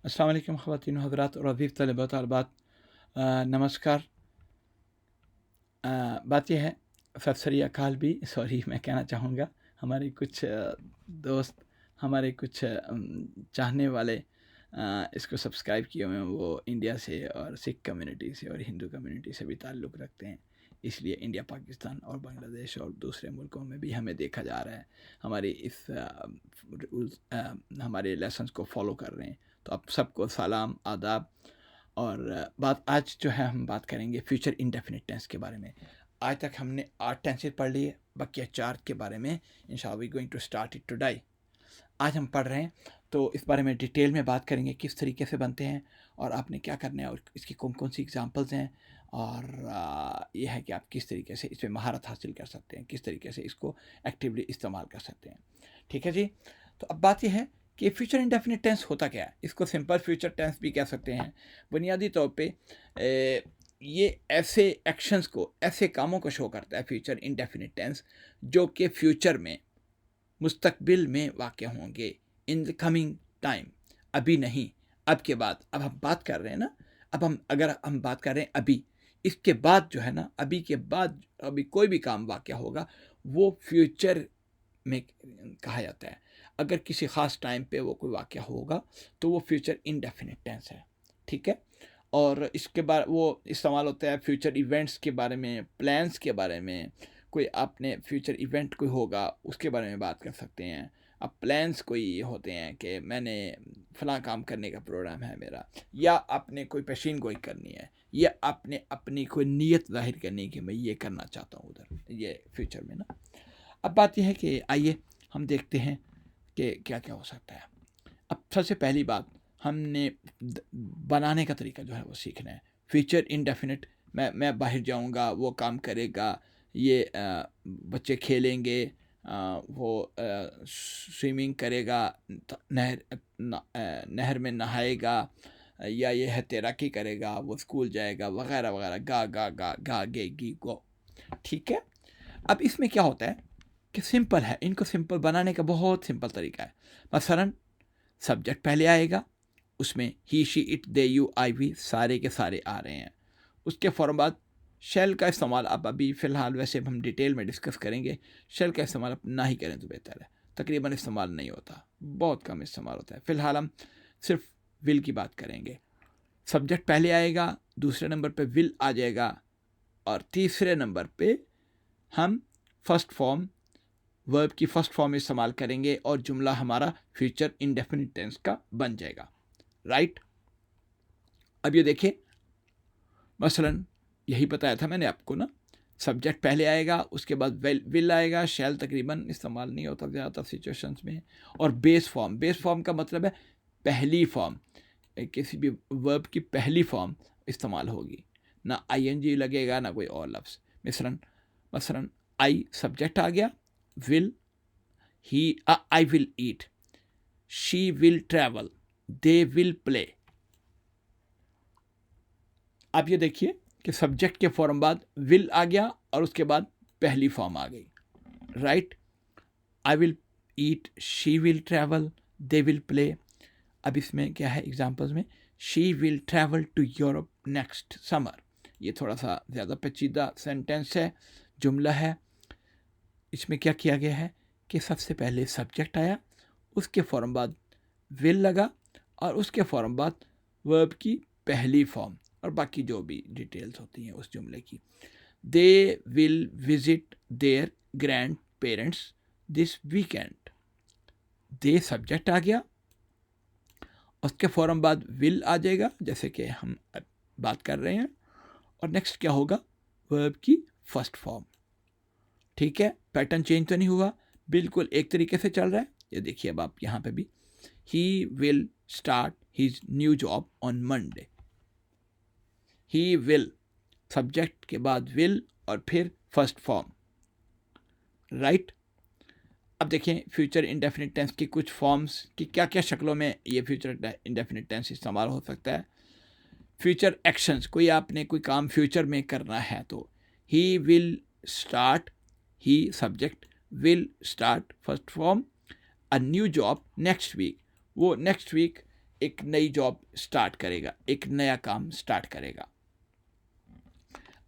अस्सलाम वालेकुम ख़वातीन हज़रात और अज़ीज़ तलबा व तलबात, नमस्कार। बात यह है, सत श्री अकाल भी सॉरी मैं कहना चाहूँगा। हमारे कुछ दोस्त, हमारे कुछ चाहने वाले इसको सब्सक्राइब किए हुए हैं, वो इंडिया से और सिख कम्युनिटी से और हिंदू कम्युनिटी से भी ताल्लुक़ रखते हैं। इसलिए इंडिया, पाकिस्तान और बांग्लादेश और दूसरे मुल्कों में भी हमें देखा जा रहा है, हमारी इस हमारे लेसन्स को फॉलो कर रहे हैं। तो आप सबको सलाम, आदाब। और बात आज जो है, हम बात करेंगे फ्यूचर इंडेफिनिट टेंस के बारे में। आज तक हमने 8 टेंसेस पढ़ लिए, बकिया 4 के बारे में इंशाअल्लाह we going to start it today. आज हम पढ़ रहे हैं, तो इस बारे में डिटेल में बात करेंगे, किस तरीके से बनते हैं और आपने क्या करना है और इसकी कौन कौन सी एग्जांपल्स हैं, और ये है कि आप किस तरीके से इसमें महारत हासिल कर सकते हैं, किस तरीके से इसको एक्टिवली इस्तेमाल कर सकते हैं। ठीक है जी। तो अब बात यह है कि फ्यूचर इंडेफिनिट टेंस होता क्या है। इसको सिंपल फ्यूचर टेंस भी कह सकते हैं। बुनियादी तौर पे ये ऐसे एक्शंस को, ऐसे कामों को शो करता है फ्यूचर इंडेफिनिट टेंस, जो कि फ्यूचर में, मुस्तकबिल में वाक़या होंगे, इन द कमिंग टाइम, अभी नहीं, अब के बाद। अब हम बात कर रहे हैं ना, अगर हम बात कर रहे हैं अभी, इसके बाद जो है ना, अभी के बाद अभी कोई भी काम वाक़या होगा, वो फ्यूचर में कहा जाता है। अगर किसी ख़ास टाइम पे वो कोई वाक़या होगा तो वो फ्यूचर इंडेफिनिट टेंस है। ठीक है। और इसके बाद वो इस्तेमाल होता है फ्यूचर इवेंट्स के बारे में, प्लान्स के बारे में। कोई आपने फ्यूचर इवेंट कोई होगा, उसके बारे में बात कर सकते हैं। अब प्लान्स कोई होते हैं कि मैंने फ़लाँ काम करने का प्रोग्राम है मेरा, या आपने कोई पेशीन गोई करनी है, या आपने अपनी कोई नीयत ज़ाहिर करनी कि मैं ये करना चाहता हूँ उधर, ये फ्यूचर में ना। अब बात यह है कि आइए हम देखते हैं कि क्या क्या हो सकता है। अब सबसे पहली बात, हमने बनाने का तरीका जो है वो सीखना है। फ्यूचर इंडेफिनिट, मैं बाहर जाऊंगा, वो काम करेगा, ये बच्चे खेलेंगे, वो स्विमिंग करेगा, नहर में नहाएगा, या ये है तैराकी करेगा, वो स्कूल जाएगा, वगैरह वगैरह, गा गे गी गो। ठीक है। अब इसमें क्या होता है कि सिंपल है, इनको सिंपल बनाने का बहुत सिंपल तरीका है। मसलन सब्जेक्ट पहले आएगा, उसमें he, she, it, they, you, I, we सारे के सारे आ रहे हैं। उसके फ़ौरन बाद शेल का इस्तेमाल, अब अभी फ़िलहाल वैसे हम डिटेल में डिस्कस करेंगे, शेल का इस्तेमाल आप ना ही करें तो बेहतर है। तकरीबन इस्तेमाल नहीं होता, बहुत कम इस्तेमाल होता है। फ़िलहाल हम सिर्फ विल की बात करेंगे। सब्जेक्ट पहले आएगा, दूसरे नंबर पे विल आ जाएगा, और तीसरे नंबर पे हम फर्स्ट फॉर्म, वर्ब की फर्स्ट फॉर्म इस्तेमाल करेंगे, और जुमला हमारा फ्यूचर इंडेफिनिट टेंस का बन जाएगा। राइट। अब ये देखिए, मसलन यही बताया था मैंने आपको ना, सब्जेक्ट पहले आएगा, उसके बाद विल आएगा, शैल तकरीबन इस्तेमाल नहीं होता ज़्यादातर सिचुएशंस में, और बेस फॉर्म का मतलब है पहली फॉर्म, किसी भी वर्ब की पहली फॉर्म इस्तेमाल होगी, ना आईएनजी लगेगा ना कोई और लफ्ज़। मसलन आई सब्जेक्ट आ गया, will, he, I will eat, she will travel, they will play. आप ये देखिए कि सब्जेक्ट के फॉर्म बाद विल आ गया और उसके बाद पहली फॉर्म आ गई। Right. I will eat, she will travel, they will play. अब इसमें क्या है एग्जाम्पल्स में, she will travel to Europe next summer. ये थोड़ा सा ज़्यादा पेचीदा सेंटेंस है, जुमला है। इसमें क्या किया गया है कि सबसे पहले सब्जेक्ट आया, उसके फॉर्म बाद विल लगा, और उसके फॉर्म बाद वर्ब की पहली फॉर्म, और बाकी जो भी डिटेल्स होती हैं उस जुमले की। They will visit their grand parents this weekend. They subject आ गया, उसके फौरन बाद विल आ जाएगा, जैसे कि हम बात कर रहे हैं, और नेक्स्ट क्या होगा, वर्ब की फर्स्ट फॉर्म। ठीक है। पैटर्न चेंज तो नहीं हुआ, बिल्कुल एक तरीके से चल रहा है। ये देखिए अब आप यहाँ पे भी, ही will start his new job on Monday. He will, subject के बाद विल और फिर फर्स्ट फॉर्म। राइट। अब देखें फ्यूचर इंडेफिनिट टेंस की कुछ फॉर्म्स की क्या क्या शक्लों में ये फ्यूचर इंडेफिनिट टेंस इस्तेमाल हो सकता है। फ्यूचर एक्शंस, कोई आपने कोई काम फ्यूचर में करना है तो he will start, he subject, will start first form, a new job next week. वो नेक्स्ट वीक एक नई जॉब स्टार्ट करेगा, एक नया काम स्टार्ट करेगा।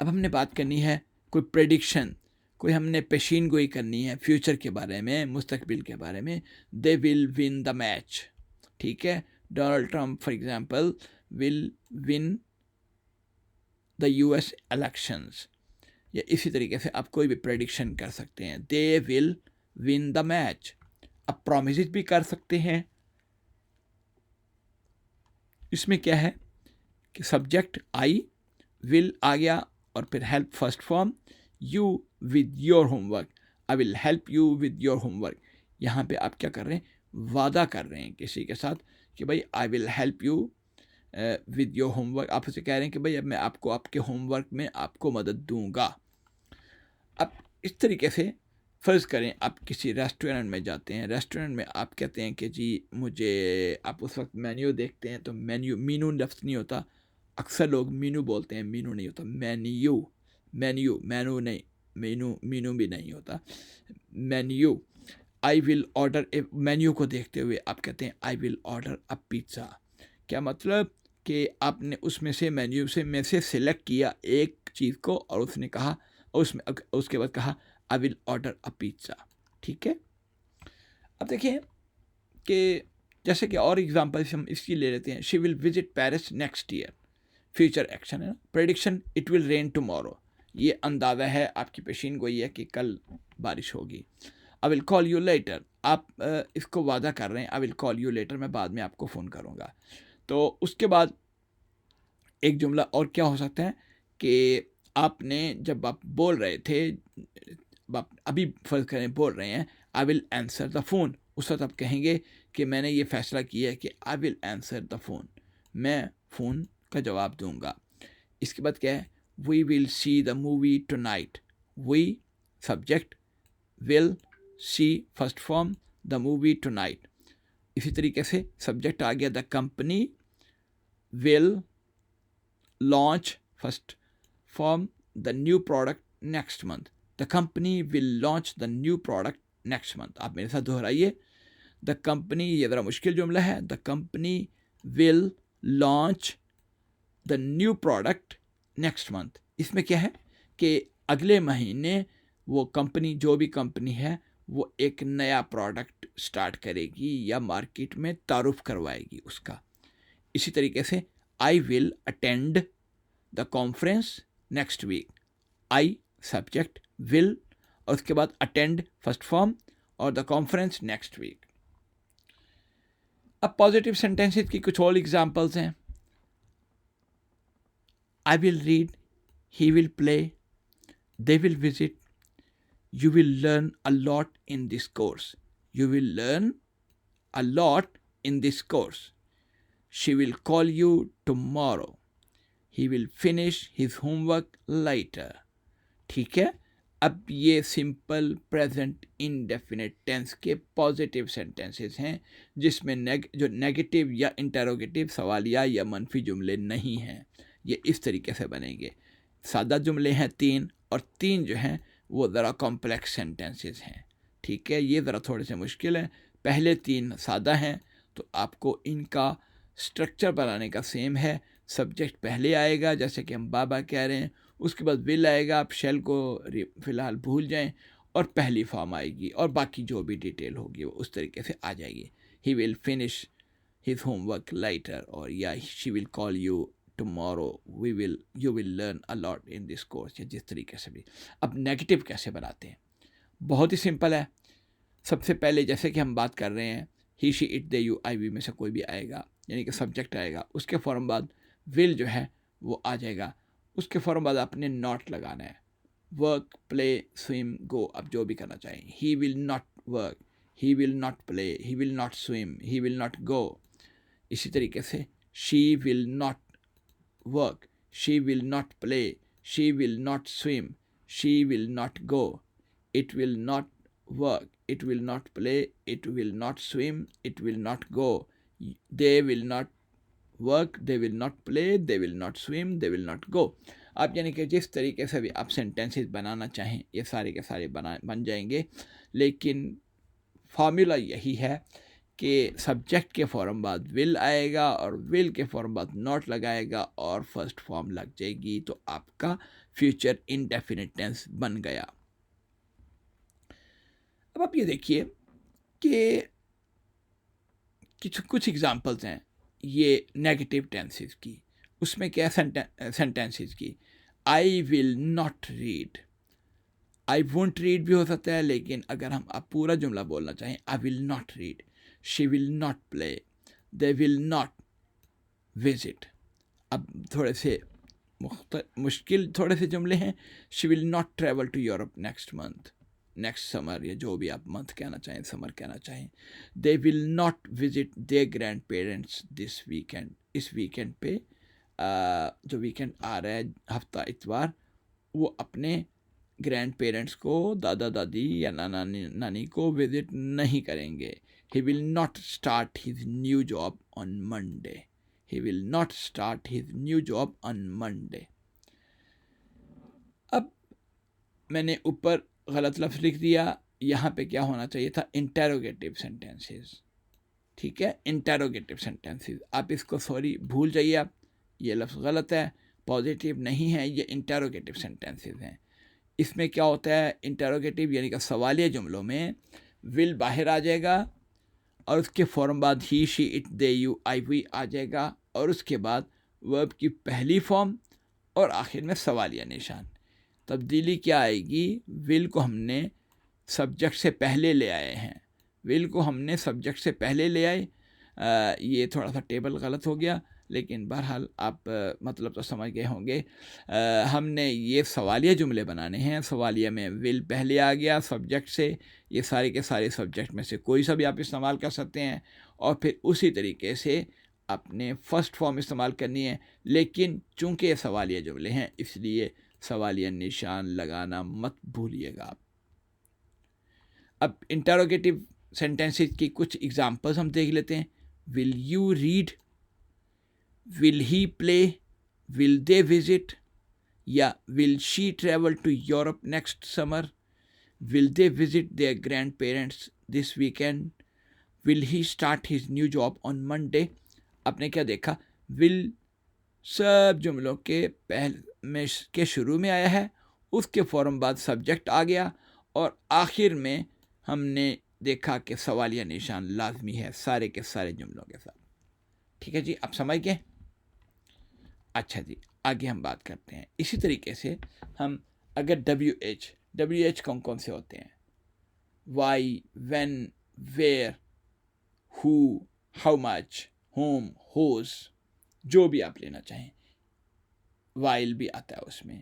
अब हमने बात करनी है कोई प्रेडिक्शन, कोई हमने पेशीन गोई करनी है फ्यूचर के बारे में, मुस्तकबिल के बारे में। They will win the match, ठीक है। Donald Trump for example will win the US elections, या इसी तरीके से आप कोई भी प्रेडिक्शन कर सकते हैं। They will win the match. अब प्रॉमिस भी कर सकते हैं। इसमें क्या है कि सब्जेक्ट आई, विल आ गया और फिर help first form, you with your homework, I will help you with your homework. यहाँ पे आप क्या कर रहे हैं, वादा कर रहे हैं किसी के साथ कि भाई I will help you with your homework. आप उसे कह रहे हैं कि भाई अब मैं आपको आपके होमवर्क में आपको मदद दूंगा। अब इस तरीके से फ़र्ज़ करें आप किसी रेस्टोरेंट में जाते हैं, रेस्टोरेंट में आप कहते हैं कि जी मुझे, आप उस वक्त मेन्यू देखते हैं तो मीनू लफ्ज़ नहीं होता, अक्सर लोग मीनू बोलते हैं, मीनू नहीं होता, मैनू नहीं, मीनू भी नहीं होता, menu. I will order A, menu को देखते हुए आप कहते हैं I will order a pizza. क्या मतलब कि आपने उसमें से मेन्यू में से सिलेक्ट किया एक चीज़ को और उसने कहा, और उसके बाद कहा I will order a pizza, ठीक है। अब देखिए कि जैसे कि और एग्जांपल्स हम इसकी ले लेते हैं। She will visit Paris next year, future action है ना। Prediction, it will rain tomorrow, ये अंदाज़ा है, आपकी पेशीन गोई है कि कल बारिश होगी। I will call you later, आप इसको वादा कर रहे हैं, I will call you later, मैं बाद में आपको फ़ोन करूँगा। तो उसके बाद एक जुमला और क्या हो सकता है कि आपने जब आप बोल रहे थे, आप अभी फ़र्ज़ करें बोल रहे हैं I will answer the phone, उस वक्त आप कहेंगे कि मैंने ये फ़ैसला किया है कि I will answer the phone, मैं फ़ोन का जवाब दूंगा। इसके बाद क्या है, we will see the movie tonight, we subject, will see first form, the movie tonight. इसी तरीके से सब्जेक्ट आ गया the company will launch first form the new product next month, the company will launch the new product next month. आप मेरे साथ दोहराइए, the company, ये ज़रा मुश्किल जुमला है, the company will launch the new product next month. इसमें क्या है कि अगले महीने वो कंपनी, जो भी कंपनी है, वो एक नया प्रोडक्ट स्टार्ट करेगी या मार्केट में तारुफ करवाएगी उसका। इसी तरीके से I will attend the conference next week, I subject, will और उसके बाद अटेंड फर्स्ट फॉर्म और द कॉन्फ्रेंस नेक्स्ट वीक। अब पॉजिटिव सेंटेंसेस की कुछ और एग्जांपल्स हैं। I will read, he will play, they will visit, you will learn a lot in this course, you will learn a lot in this course, she will call you tomorrow, he will finish his homework later, ठीक है। अब ये simple present indefinite tense के positive sentences हैं जिसमें जो negative या interrogative सवालिया या मनफी जुमले नहीं हैं। ये इस तरीके से बनेंगे। सादा जुमले हैं 3 और 3 जो हैं वो ज़रा कॉम्प्लेक्स सेंटेंसेस हैं, ठीक है। ये ज़रा थोड़े से मुश्किल हैं। पहले 3 सादा हैं तो आपको इनका स्ट्रक्चर बनाने का सेम है। सब्जेक्ट पहले आएगा जैसे कि हम बाबा कह रहे हैं, उसके बाद विल आएगा, आप शेल को फ़िलहाल भूल जाएं, और पहली फॉर्म आएगी और बाकी जो भी डिटेल होगी वो उस तरीके से आ जाएगी। He will finish his homework lighter, और या she will call you tomorrow, you will learn a lot in this course, या जिस तरीके से भी। अब नेगेटिव कैसे बनाते हैं, बहुत ही सिंपल है। सबसे पहले जैसे कि हम बात कर रहे हैं he she it they you, I we में से कोई भी आएगा, यानी कि सब्जेक्ट आएगा, उसके फ़ौरन बाद विल जो है वो आ जाएगा, उसके फ़ौरन बाद आपने नॉट लगाना है। वर्क, प्ले, स्विम, गो, आप जो भी करना चाहें। He will not work, he will not play, he will not swim, he will not go. इसी तरीके से she will not work, she will not play, she will not swim, she will not go. It will not work, it will not play, it will not swim, it will not go. They will not work, they will not play, they will not swim, they will not go. आप यानी कि जिस तरीके से भी आप sentences बनाना चाहें ये सारे के सारे बन जाएंगे, लेकिन फार्मूला यही है कि सब्जेक्ट के फॉर्म बाद विल आएगा और विल के फॉर्म बाद नॉट लगाएगा और फर्स्ट फॉर्म लग जाएगी, तो आपका फ्यूचर इंडेफिनिट टेंस बन गया। अब आप ये देखिए कि कुछ एग्जांपल्स हैं ये नेगेटिव टेंसेस की। उसमें क्या सेंटेंसेस की, आई will not read, I won't read भी हो सकता है, लेकिन अगर हम आप पूरा जुमला बोलना चाहें, I will not read, she will not play, they will not visit. अब थोड़े से मुश्किल थोड़े से जुमले हैं, she will not travel to Europe next month, next summer, या जो भी आप मंथ कहना चाहें, समर कहना चाहें। They will not visit their grand parents this weekend, इस वीकेंड पे जो वीकेंड आ रहा है हफ्ता इतवार, वो अपने ग्रैंड पेरेंट्स को, दादा दादी या नाना नानी को विजिट नहीं करेंगे। He will not start his new job on Monday, he will not start his new job on Monday. अब मैंने ऊपर गलत लफ्ज़ लिख दिया, यहाँ पे क्या होना चाहिए था, इंटेरोगेटिव सेंटेंसेस। ठीक है, इंटेरोगेटिव सेंटेंसेस, आप इसको सॉरी भूल जाइए, आप ये लफ्ज़ गलत है, पॉजिटिव नहीं है, ये इंटेरोगेटिव सेंटेंसेस हैं। इसमें क्या होता है, इंटेरोगेटिव यानी कि सवालिया जुमलों में विल बाहर आ जाएगा और उसके फ़ौरन बाद he, she, it, they, you, I, we आ जाएगा, और उसके बाद वर्ब की पहली फॉर्म और आखिर में सवालिया निशान। तब्दीली क्या आएगी, विल को हमने सब्जेक्ट से पहले ले आए हैं, विल को हमने सब्जेक्ट से पहले ले आए। ये थोड़ा सा टेबल गलत हो गया, लेकिन बहरहाल आप मतलब तो समझ गए होंगे। हमने ये सवालिया जुमले बनाने हैं, सवालिया में विल पहले आ गया सब्जेक्ट से, ये सारे के सारे सब्जेक्ट में से कोई सा भी आप इस्तेमाल कर सकते हैं, और फिर उसी तरीके से अपने फर्स्ट फॉर्म इस्तेमाल करनी है। लेकिन चूँकि ये सवालिया जुमले हैं, इसलिए सवालिया निशान लगाना मत भूलिएगा आप। अब इंटरोगेटिव सेंटेंसेस की कुछ एग्जांपल्स हम देख लेते हैं। Will you read, will he play, will they visit, या will she travel to Europe next summer, will they visit their grand parents this weekend, will he start his new job on Monday. आपने क्या देखा, will सब जुमलों के के शुरू में आया है, उसके फ़ौरन बाद सब्जेक्ट आ गया, और आखिर में हमने देखा कि सवालिया निशान लाजमी है सारे के सारे जुमलों के साथ। ठीक है जी, आप समझ गए। अच्छा जी, आगे हम बात करते हैं। इसी तरीके से हम अगर WH कौन कौन से होते हैं, why, when, where, who, how much, whom, whose, जो भी आप लेना चाहें, वाइल भी आता है उसमें।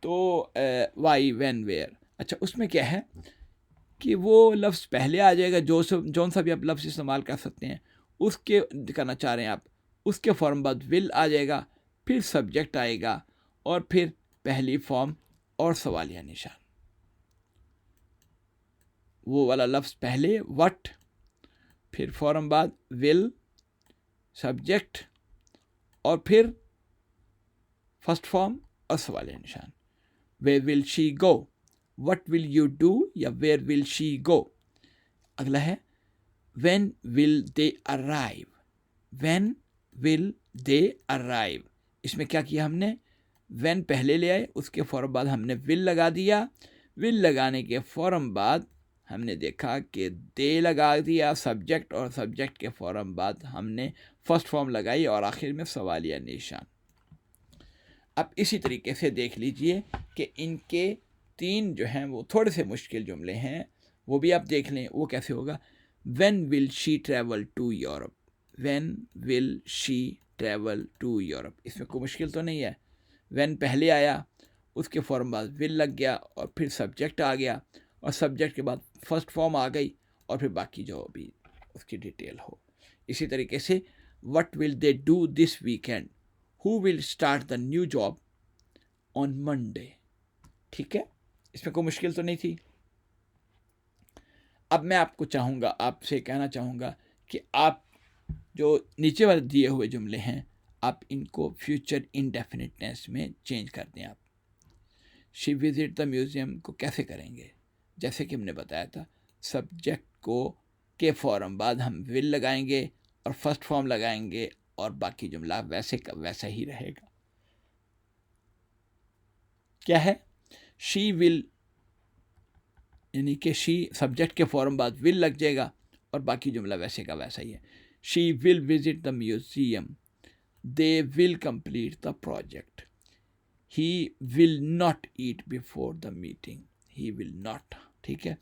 तो वाई, व्हेन, वेयर, अच्छा उसमें क्या है कि वो लफ्ज़ पहले आ जाएगा, जौन सा भी आप लफ्ज़ इस्तेमाल कर सकते हैं, उसके करना चाह रहे हैं आप, उसके फॉर्म बाद विल आ जाएगा, फिर सब्जेक्ट आएगा, और फिर पहली फॉर्म और सवालिया निशान। वो वाला लफ्ज़ पहले व्हाट, फिर फॉर्म बाद विल, सब्जेक्ट, और फिर फर्स्ट फॉर्म और सवालिया निशान। Where will she go, what will you do, या वेयर विल शी गो। अगला है when will they arrive, when will they arrive. इसमें क्या किया हमने, व्हेन पहले ले आए, उसके फ़ौरन बाद हमने विल लगा दिया, विल लगाने के फ़ौरन बाद हमने देखा कि दे लगा दिया सब्जेक्ट, और सब्जेक्ट के फ़ौरन बाद हमने फर्स्ट फॉर्म लगाई, और आखिर में सवालिया निशान। अब इसी तरीके से देख लीजिए कि इनके तीन जो हैं वो थोड़े से मुश्किल जुमले हैं, वो भी आप देख लें। वो कैसे होगा, when will she travel to Europe, when will she travel to Europe. इसमें कोई मुश्किल तो नहीं है, व्हेन पहले आया, उसके फ़ौरन बाद विल लग गया, और फिर सब्जेक्ट आ गया, और सब्जेक्ट के बाद फर्स्ट फॉर्म आ गई, और फिर बाकी जो भी उसकी डिटेल हो। इसी तरीके से what will they do this weekend, who will start the new job on Monday. ठीक है, इसमें कोई मुश्किल तो नहीं थी। अब मैं आपसे कहना चाहूँगा कि आप जो नीचे वाले दिए हुए जुमले हैं, आप इनको फ्यूचर इंडेफिनिट टेंस में चेंज कर दें। आप शी विजिट द म्यूज़ियम को कैसे करेंगे, जैसे कि हमने बताया था, सब्जेक्ट को के फ़ौरन बाद हम विल लगाएंगे और फर्स्ट फॉर्म लगाएंगे और बाकी जुमला वैसे का वैसा ही रहेगा। क्या है? शी विल, यानी कि शी सब्जेक्ट के फ़ौरन बाद विल लग जाएगा और बाकी जुमला वैसे का वैसा ही है। She will visit the museum, they will complete the project, he will not eat before the meeting, he will not, ठीक है।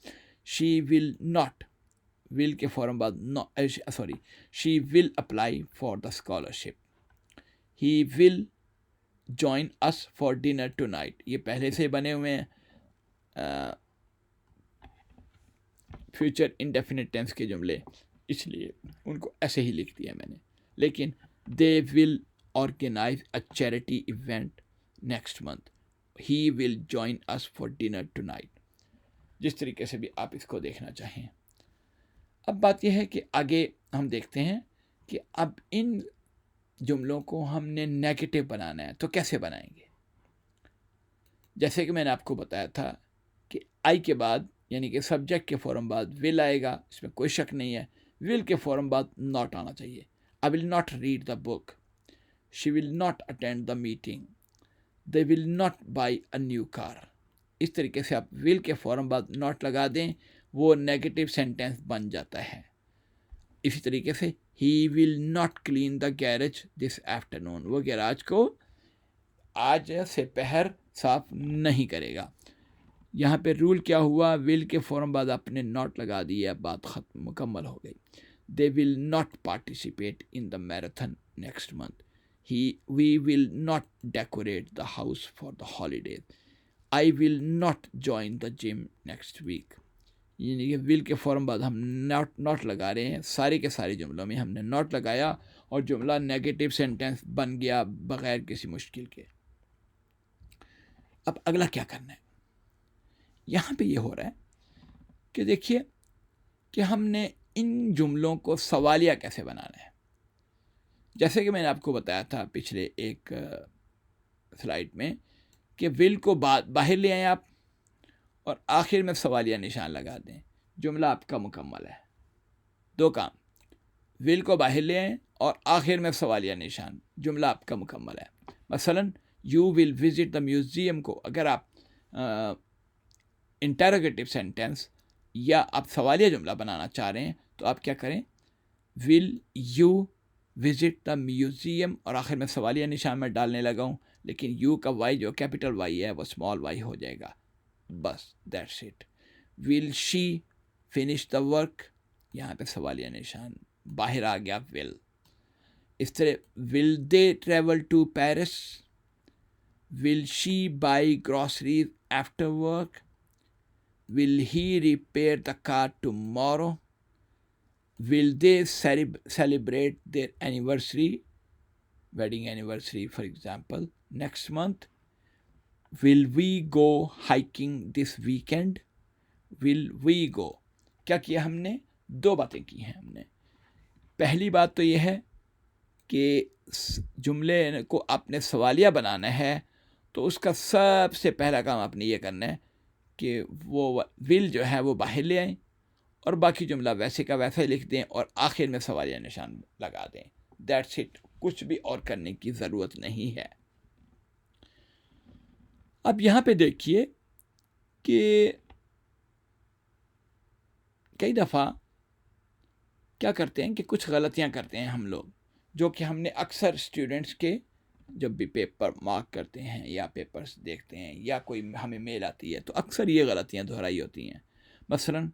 शी विल नॉट, विल के फ़ौरन बाद sorry, she will apply for the scholarship, he will join us for dinner tonight. ये पहले से बने हुए हैं फ्यूचर इंडेफिनिट टेंस के जुमले, इसलिए उनको ऐसे ही लिख दिया मैंने। लेकिन they will organise a charity event next month, he will join us for dinner tonight, जिस तरीके से भी आप इसको देखना चाहें। अब बात यह है कि आगे हम देखते हैं कि अब इन जुमलों को हमने नेगेटिव बनाना है तो कैसे बनाएंगे। जैसे कि मैंने आपको बताया था कि आई के बाद यानी कि सब्जेक्ट के फ़ौरन बाद विल आएगा, इसमें कोई शक नहीं है। विल के फ़ौरन बाद नॉट आना चाहिए। आई will not read the book, she will not attend the meeting, they will not by a new car. इस तरीके से आप विल के फ़ौरन बाद नॉट लगा दें, वो नेगेटिव सेंटेंस बन जाता है। इसी तरीके से he will not clean the garage this afternoon, वो गैराज को आज से पहर साफ नहीं करेगा। यहाँ पे रूल क्या हुआ, विल के फ़ौरन बाद आपने नॉट लगा दिया, बात ख़त्म मुकम्मल हो गई। They will not participate in the marathon next month, we will not decorate the house for the holidays, I will not join the gym next week. यानी कि विल के फ़ौरन बाद हम नॉट लगा रहे हैं, सारे के सारे जुमलों में हमने नॉट लगाया और जुमला नेगेटिव सेंटेंस बन गया बग़ैर किसी मुश्किल के। अब अगला क्या करना है, यहाँ पे ये हो रहा है कि देखिए कि हमने इन जुमलों को सवालिया कैसे बनाना है। जैसे कि मैंने आपको बताया था पिछले एक स्लाइड में कि विल को बाहर ले आएं आप और आखिर में सवालिया निशान लगा दें, जुमला आपका मुकम्मल है। दो काम, विल को बाहर ले आएं और आखिर में सवालिया निशान, जुमला आपका मुकम्मल है। मसलन you will visit the museum को अगर आप इंटरोगेटिव सेंटेंस या आप सवालिया जुमला बनाना चाह रहे हैं तो आप क्या करें, will you visit the museum और आखिर में सवालिया निशान में डालने लगा हूँ, लेकिन यू का वाई जो कैपिटल वाई है वो स्मॉल वाई हो जाएगा, बस that's it. Will she finish the work, यहाँ पे सवालिया निशान बाहर आ गया विल। इस तरह will they travel to Paris, will she buy groceries after work, will he repair the car tomorrow, will they celebrate their anniversary, wedding anniversary for example, next month, will we go hiking this weekend, will we go। क्या किया हमने, दो बातें की हैं हमने। पहली बात तो यह है कि जुमले को आपने सवालिया बनाना है तो उसका सबसे पहला काम आपने ये करना है कि वो विल जो है वो बाहर ले आएं और बाकी जुमला वैसे का वैसा ही लिख दें और आखिर में सवालिया निशान लगा दें, दैट्स इट। कुछ भी और करने की ज़रूरत नहीं है। अब यहाँ पे देखिए कि कई दफ़ा क्या करते हैं कि कुछ गलतियाँ करते हैं हम लोग, जो कि हमने अक्सर स्टूडेंट्स के जब भी पेपर मार्क करते हैं या पेपर्स देखते हैं या कोई हमें मेल आती है तो अक्सर ये गलतियाँ दोहराई होती हैं। मसलन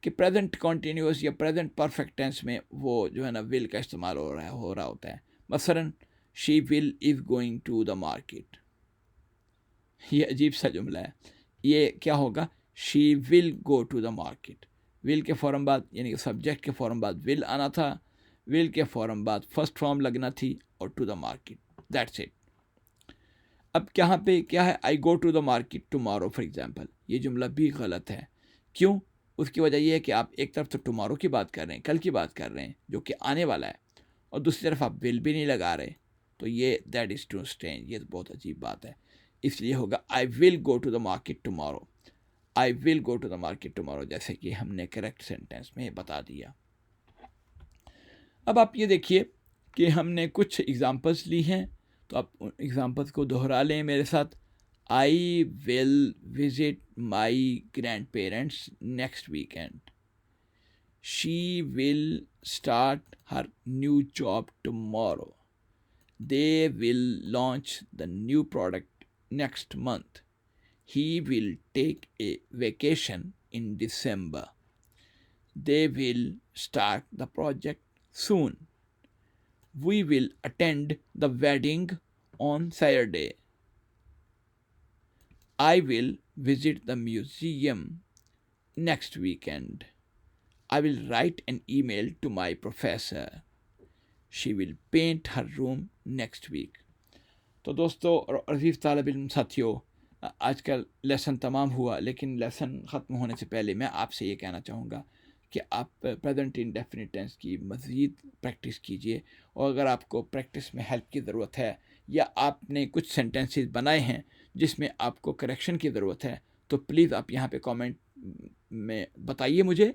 कि प्रेजेंट कॉन्टीन्यूअस या प्रेजेंट परफेक्ट टेंस में वो जो है ना विल का इस्तेमाल हो रहा होता है। मसलन she will is going to the market, ये अजीब सा जुमला है। ये क्या होगा, she will go to the market, will के फ़ौरन बाद यानी कि सब्जेक्ट के फ़ौरन बाद विल आना था, विल के फ़ौरन बाद फर्स्ट फॉर्म लगना थी और to the market, that's it. अब यहाँ पे क्या है, I go to the market tomorrow for example, ये जुमला भी गलत है। क्यों? उसकी वजह यह है कि आप एक तरफ तो टुमारो की बात कर रहे हैं, कल की बात कर रहे हैं जो कि आने वाला है, और दूसरी तरफ आप विल भी नहीं लगा रहे, तो ये दैट इज़ टू स्ट्रेंज, ये तो बहुत अजीब बात है। इसलिए होगा I will go to the market tomorrow, I will go to the market tomorrow, जैसे कि हमने करेक्ट सेंटेंस में बता दिया। अब आप ये देखिए कि हमने कुछ एग्जांपल्स ली हैं, तो आप एग्जांपल्स को दोहरा लें मेरे साथ। I will visit my grand parents next weekend. She will start her new job tomorrow. They will launch the new product next month. He will take a vacation in December. They will start the project soon. We will attend the wedding on Saturday. I will visit the museum next weekend. I will write an email to my professor. She will paint her room next week. तो दोस्तों और अजीज़ तालिब इल्म साथियों, आज का lesson तमाम हुआ, लेकिन लेसन ख़त्म होने से पहले मैं आपसे ये कहना चाहूँगा कि आप प्रेजेंट इंडेफिनिट टेंस की मज़ीद प्रैक्टिस कीजिए, और अगर आपको प्रैक्टिस में हेल्प की ज़रूरत है या आपने कुछ सेंटेंसेस बनाए हैं जिसमें आपको करेक्शन की ज़रूरत है, तो प्लीज़ आप यहाँ पे कमेंट में बताइए मुझे,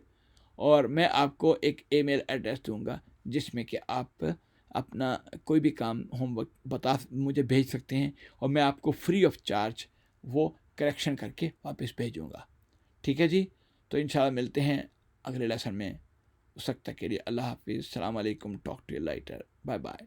और मैं आपको एक ईमेल एड्रेस दूँगा जिसमें कि आप अपना कोई भी काम होमवर्क मुझे भेज सकते हैं, और मैं आपको फ्री ऑफ चार्ज वो करेक्शन करके वापस भेजूँगा। ठीक है जी, तो इंशाल्लाह मिलते हैं अगले लेसन में। उस वक्त तक के लिए अल्लाह हाफिज़, अस्सलाम वालेकुम, talk to you later, bye bye.